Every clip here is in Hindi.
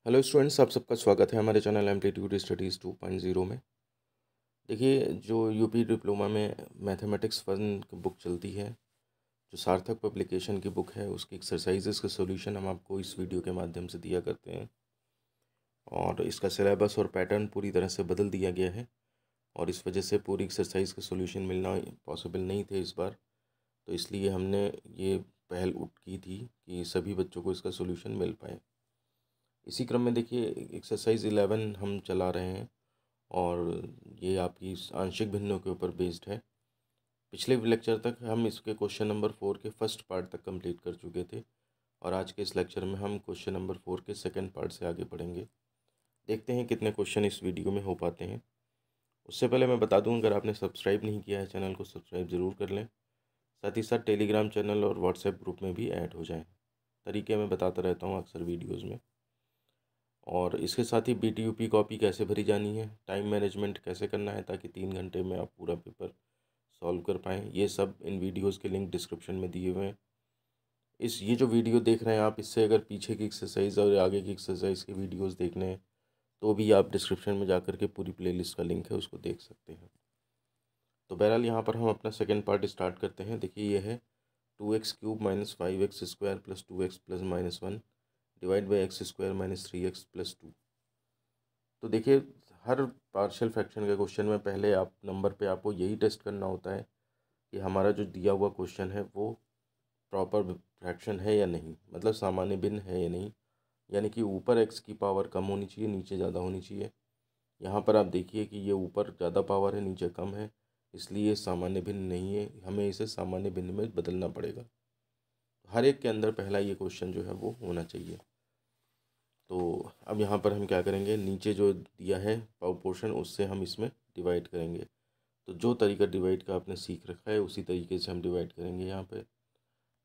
हेलो स्टूडेंट्स, आप सबका स्वागत है हमारे चैनल एम्पलीट्यूड स्टडीज़ 2.0 में। देखिए, जो यूपी डिप्लोमा में मैथमेटिक्स 1 की बुक चलती है, जो सार्थक पब्लिकेशन की बुक है, उसकी एक्सरसाइजेस के सॉल्यूशन हम आपको इस वीडियो के माध्यम से दिया करते हैं। और इसका सिलेबस और पैटर्न पूरी तरह से बदल दिया गया है और इस वजह से पूरी एक्सरसाइज के सॉल्यूशन मिलना पॉसिबल नहीं थे इस बार। तो इसलिए हमने ये पहल की थी कि सभी बच्चों को इसका सॉल्यूशन मिल पाए। इसी क्रम में देखिए, एक्सरसाइज 11 हम चला रहे हैं और ये आपकी आंशिक भिन्नों के ऊपर बेस्ड है। पिछले लेक्चर तक हम इसके क्वेश्चन नंबर 4 के फर्स्ट पार्ट तक कंप्लीट कर चुके थे और आज के इस लेक्चर में हम क्वेश्चन नंबर 4 के सेकंड पार्ट से आगे बढ़ेंगे। देखते हैं कितने क्वेश्चन इस वीडियो में हो पाते हैं। उससे पहले मैं बता दूं, अगर आपने सब्सक्राइब नहीं किया है चैनल को सब्सक्राइब ज़रूर कर लें। साथ ही साथ टेलीग्राम चैनल और व्हाट्सएप ग्रुप में भी ऐड हो जाएं। तरीके मैं बताता रहता हूँ अक्सर वीडियोज़ में। और इसके साथ ही BTUP कॉपी कैसे भरी जानी है, टाइम मैनेजमेंट कैसे करना है ताकि 3 घंटे में आप पूरा पेपर सॉल्व कर पाएँ, ये सब इन वीडियोस के लिंक डिस्क्रिप्शन में दिए हुए हैं। ये जो वीडियो देख रहे हैं आप, इससे अगर पीछे की एक्सरसाइज और आगे की एक्सरसाइज के वीडियोस देखने हैं तो भी आप डिस्क्रिप्शन में जाकर के पूरी प्लेलिस्ट का लिंक है उसको देख सकते हैं। तो बहरहाल यहाँ पर हम अपना सेकेंड पार्ट स्टार्ट करते हैं। देखिए, ये है 2x³ - 5x² + 2x + -1 divide by x² - 3x + 2। तो देखिए, हर पार्शियल फ्रैक्शन के क्वेश्चन में पहले आप नंबर पे आपको यही टेस्ट करना होता है कि हमारा जो दिया हुआ क्वेश्चन है वो प्रॉपर फ्रैक्शन है या नहीं, मतलब सामान्य भिन्न है या नहीं। यानी कि ऊपर x की पावर कम होनी चाहिए, नीचे ज़्यादा होनी चाहिए। यहाँ पर आप देखिए कि ये ऊपर ज़्यादा पावर है, नीचे कम है, इसलिए सामान्य भिन्न नहीं है, हमें इसे सामान्य भिन्न में बदलना पड़ेगा। हर एक के अंदर पहला ये क्वेश्चन जो है वो होना चाहिए। तो अब यहाँ पर हम क्या करेंगे, नीचे जो दिया है पोर्शन उससे हम इसमें डिवाइड करेंगे। तो जो तरीका डिवाइड का आपने सीख रखा है उसी तरीके से हम डिवाइड करेंगे। यहाँ पे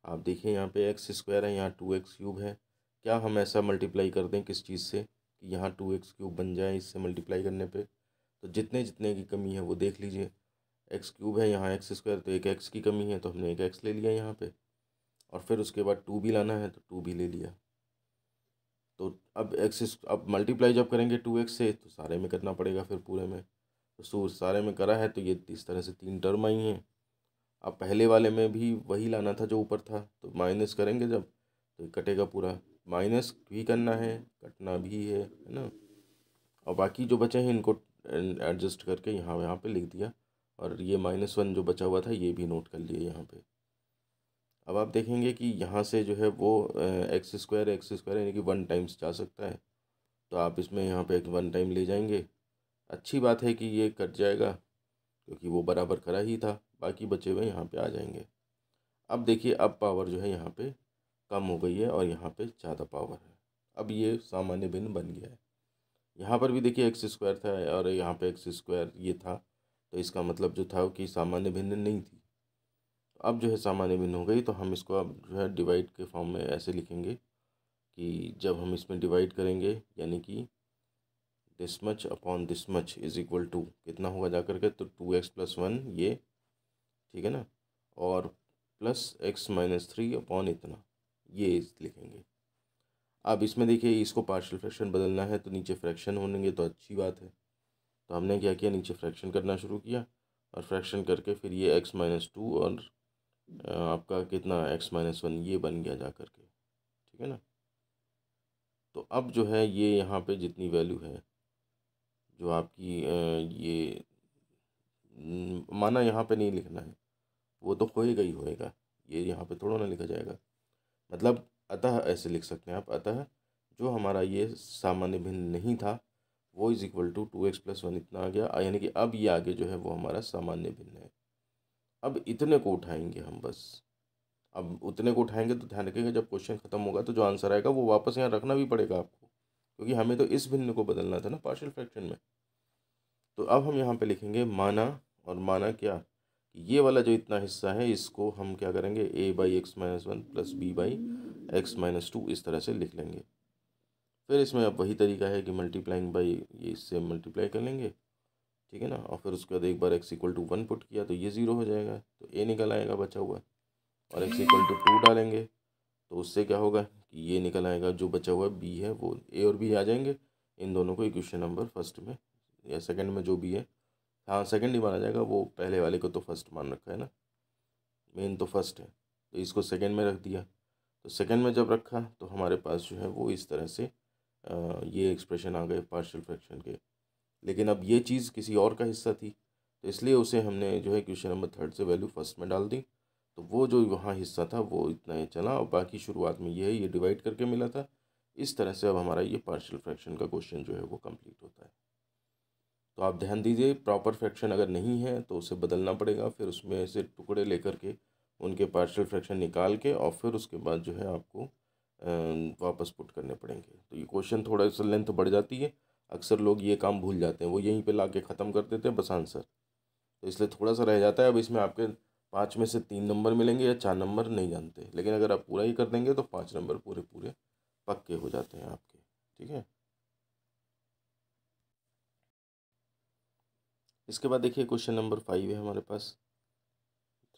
आप देखिए, यहाँ पे x² है, यहाँ 2x³ है। क्या हम ऐसा मल्टीप्लाई कर दें किस चीज़ से कि यहाँ 2x³ बन जाए इससे मल्टीप्लाई करने पे? तो जितने जितने की कमी है वो देख लीजिए। x³ है, यहाँ x² तो एक x की कमी है तो हमने एक x ले लिया यहाँ पे, और फिर उसके बाद 2 भी लाना है तो 2 भी ले लिया। तो अब मल्टीप्लाई जब करेंगे 2x से तो सारे में करना पड़ेगा फिर पूरे में। तो सारे में करा है तो ये इस तरह से 3 टर्म आई हैं। अब पहले वाले में भी वही लाना था जो ऊपर था, तो माइनस करेंगे जब तो ये कटेगा पूरा। माइनस भी करना है, कटना भी है ना। और बाकी जो बचे हैं इनको एडजस्ट करके यहाँ यहाँ पे लिख दिया, और ये -1 जो बचा हुआ था ये भी नोट कर लिए यहाँ पे। अब आप देखेंगे कि यहाँ से जो है वो x² यानी कि 1 टाइम्स जा सकता है, तो आप इसमें यहाँ पे 1 टाइम ले जाएंगे। अच्छी बात है कि ये कट जाएगा क्योंकि वो बराबर करा ही था, बाकी बचे हुए यहाँ पे आ जाएंगे। अब देखिए, अब पावर जो है यहाँ पे कम हो गई है और यहाँ पे ज़्यादा पावर है। अब ये सामान्य भिन्न बन गया है। यहाँ पर भी देखिए x² था और यहाँ पे x² ये था, तो इसका मतलब जो था कि सामान्य भिन्न नहीं थी। अब जो है सामान्य भिन्न हो गई, तो हम इसको अब जो है डिवाइड के फॉर्म में ऐसे लिखेंगे कि जब हम इसमें डिवाइड करेंगे यानी कि this much upon this much is equal to कितना होगा जा करके, तो 2x + 1 ये, ठीक है ना, और +x - 3 अपॉन इतना, ये लिखेंगे। अब इसमें देखिए, इसको पार्शियल फ्रैक्शन बदलना है तो नीचे फ्रैक्शन होंगे तो अच्छी बात है। तो हमने क्या किया, नीचे फ्रैक्शन करना शुरू किया और फ्रैक्शन करके फिर ये x - 2 और आपका कितना x - 1 ये बन गया जा करके, ठीक है ना। तो अब जो है ये यहाँ पे जितनी वैल्यू है जो आपकी ये माना यहाँ पे नहीं लिखना है, वो तो होएगा ही होएगा, ये यहाँ पे थोड़ा ना लिखा जाएगा। मतलब अतः ऐसे लिख सकते हैं आप, अतः जो हमारा ये सामान्य भिन्न नहीं था वो इज इक्वल टू 2x + 1 इतना आ गया, यानी कि अब ये आगे जो है वो हमारा सामान्य भिन्न है। अब इतने को उठाएंगे हम बस। अब उतने को उठाएंगे तो ध्यान रखिएगा, जब क्वेश्चन खत्म होगा तो जो आंसर आएगा वो वापस यहाँ रखना भी पड़ेगा आपको, क्योंकि हमें तो इस भिन्न को बदलना था ना पार्शियल फ्रैक्शन में। तो अब हम यहाँ पे लिखेंगे माना, और माना क्या कि ये वाला जो इतना हिस्सा है इसको हम क्या करेंगे, a/x - 1 + b/x - 2 इस तरह से लिख लेंगे। फिर इसमें अब वही तरीका है कि मल्टीप्लाइंग बाई ये इससे मल्टीप्लाई कर लेंगे, ठीक है ना, और फिर उसके बाद एक बार x = 1 पुट किया तो ये 0 हो जाएगा, तो a निकल आएगा बचा हुआ, और x = 2 डालेंगे तो उससे क्या होगा कि ये निकल आएगा, जो बचा हुआ बी है वो ए और बी आ जाएंगे, इन दोनों को इक्वेशन नंबर फर्स्ट में या सेकंड में जो भी है, हाँ सेकंड ही माना जाएगा, वो पहले वाले को तो फर्स्ट मान रखा है ना, मेन तो फर्स्ट है, तो इसको सेकंड में रख दिया। तो सेकंड में जब रखा तो हमारे पास जो है वो इस तरह से ये एक्सप्रेशन आ गए पार्शियल फ्रैक्शन के। लेकिन अब ये चीज़ किसी और का हिस्सा थी, तो इसलिए उसे हमने जो है क्वेश्चन नंबर थर्ड से वैल्यू फर्स्ट में डाल दी। तो वो जो वहाँ हिस्सा था वो इतना ही चला, और बाकी शुरुआत में ये डिवाइड करके मिला था। इस तरह से अब हमारा ये पार्शियल फ्रैक्शन का क्वेश्चन जो है वो कंप्लीट होता है। तो आप ध्यान दीजिए, प्रॉपर फ्रैक्शन अगर नहीं है तो उसे बदलना पड़ेगा, फिर उसमें से टुकड़े लेकर के उनके पार्शियल फ्रैक्शन निकाल के और फिर उसके बाद जो है आपको वापस पुट करने पड़ेंगे। तो ये क्वेश्चन थोड़ा सा लेंथ बढ़ जाती है, अक्सर लोग ये काम भूल जाते हैं, वो यहीं पे लाके ख़त्म कर देते हैं बस आंसर, तो इसलिए थोड़ा सा रह जाता है। अब इसमें आपके 5 में से 3 नंबर मिलेंगे या 4 नंबर नहीं जानते, लेकिन अगर आप पूरा ही कर देंगे तो 5 नंबर पूरे पूरे पक्के हो जाते हैं आपके। ठीक है, इसके बाद देखिए क्वेश्चन नंबर 5 है हमारे पास,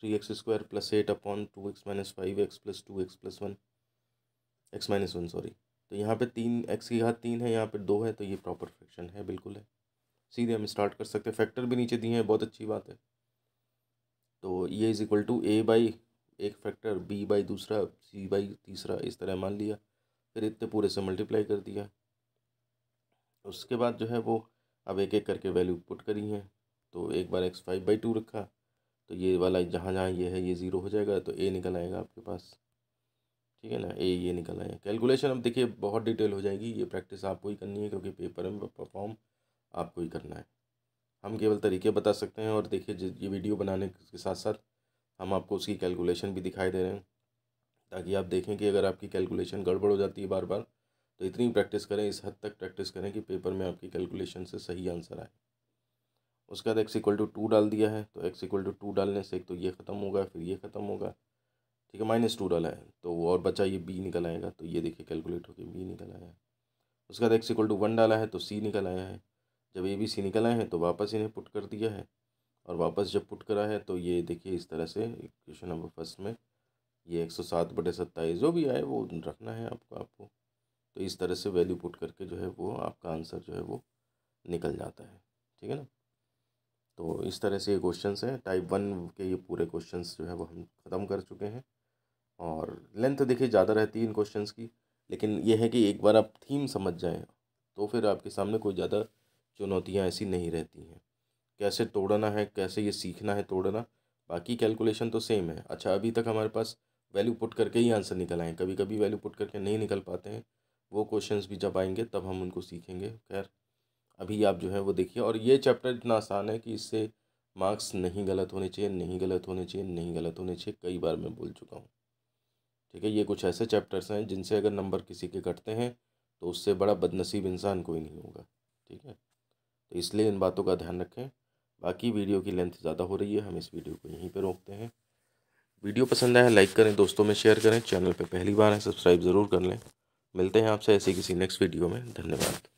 3x² + 8 upon 2x - 5x + 2x + 1 x - 1 sorry. तो यहाँ पे 3 है, यहाँ पे 2 है, तो ये प्रॉपर फ्रैक्शन है, बिल्कुल है। सीधे हम स्टार्ट कर सकते हैं, फैक्टर भी नीचे दिए हैं, बहुत अच्छी बात है। तो ये is equal to a by एक फैक्टर, b बाई दूसरा, c बाई तीसरा, इस तरह मान लिया, फिर इतने पूरे से मल्टीप्लाई कर दिया। उसके बाद जो है वो अब एक एक करके वैल्यू पुट करी है। तो एक बार x5/2 रखा, तो ये वाला जहाँ जहाँ ये है ये 0 हो जाएगा, तो a निकल आएगा आपके पास। ठीक है ना, ये निकल आएगा। कैलकुलेशन अब देखिए बहुत डिटेल हो जाएगी, ये प्रैक्टिस आपको ही करनी है, क्योंकि पेपर में परफॉर्म आपको ही करना है। हम केवल तरीके बता सकते हैं, और देखिए ये वीडियो बनाने के साथ साथ हम आपको उसकी कैलकुलेशन भी दिखाई दे रहे हैं, ताकि आप देखें कि अगर आपकी कैलकुलेशन गड़बड़ हो जाती है बार बार, तो इतनी प्रैक्टिस करें, इस हद तक प्रैक्टिस करें कि पेपर में आपकी कैलकुलेशन से सही आंसर आए। उसके बाद x = 2 डाल दिया है, तो x = 2 डालने से एक तो ये ख़त्म होगा, फिर ये ख़त्म होगा। ठीक है, -2 डाला है तो और बचा ये b निकल आएगा, तो ये देखिए कैलकुलेट होकर b निकल आया है। उसके बाद x = 1 डाला है तो c निकल आया है। जब a b c निकल आए हैं तो वापस इन्हें पुट कर दिया है, और वापस जब पुट करा है तो ये देखिए इस तरह से क्वेश्चन नंबर फर्स्ट में ये 107/27 जो भी आए वो रखना है आपको। तो इस तरह से वैल्यू पुट करके जो है वो आपका आंसर जो है वो निकल जाता है। ठीक है ना, तो इस तरह से ये क्वेश्चंस हैं टाइप 1 के, ये पूरे क्वेश्चंस जो है वो हम ख़त्म कर चुके हैं। और लेंथ देखिए ज़्यादा रहती है इन क्वेश्चंस की, लेकिन ये है कि एक बार आप थीम समझ जाएं तो फिर आपके सामने कोई ज़्यादा चुनौतियाँ ऐसी नहीं रहती हैं। कैसे तोड़ना है, कैसे ये सीखना है तोड़ना, बाकी कैलकुलेशन तो सेम है। अच्छा, अभी तक हमारे पास वैल्यू पुट करके ही आंसर निकल आए, कभी कभी वैल्यू पुट करके नहीं निकल पाते हैं, वो क्वेश्चंस भी जब आएंगे तब हम उनको सीखेंगे। खैर अभी आप जो है वो देखिए, और ये चैप्टर इतना आसान है कि इससे मार्क्स नहीं गलत होने चाहिए, नहीं गलत होने चाहिए, नहीं गलत होने चाहिए, कई बार मैं बोल चुका हूँ। ठीक है, ये कुछ ऐसे चैप्टर्स हैं जिनसे अगर नंबर किसी के कटते हैं तो उससे बड़ा बदनसीब इंसान कोई नहीं होगा। ठीक है, तो इसलिए इन बातों का ध्यान रखें। बाकी वीडियो की लेंथ ज़्यादा हो रही है, हम इस वीडियो को यहीं पे रोकते हैं। वीडियो पसंद आया लाइक करें, दोस्तों में शेयर करें, चैनल पे पहली बार है सब्सक्राइब ज़रूर कर लें। मिलते हैं आपसे ऐसे किसी नेक्स्ट वीडियो में, धन्यवाद।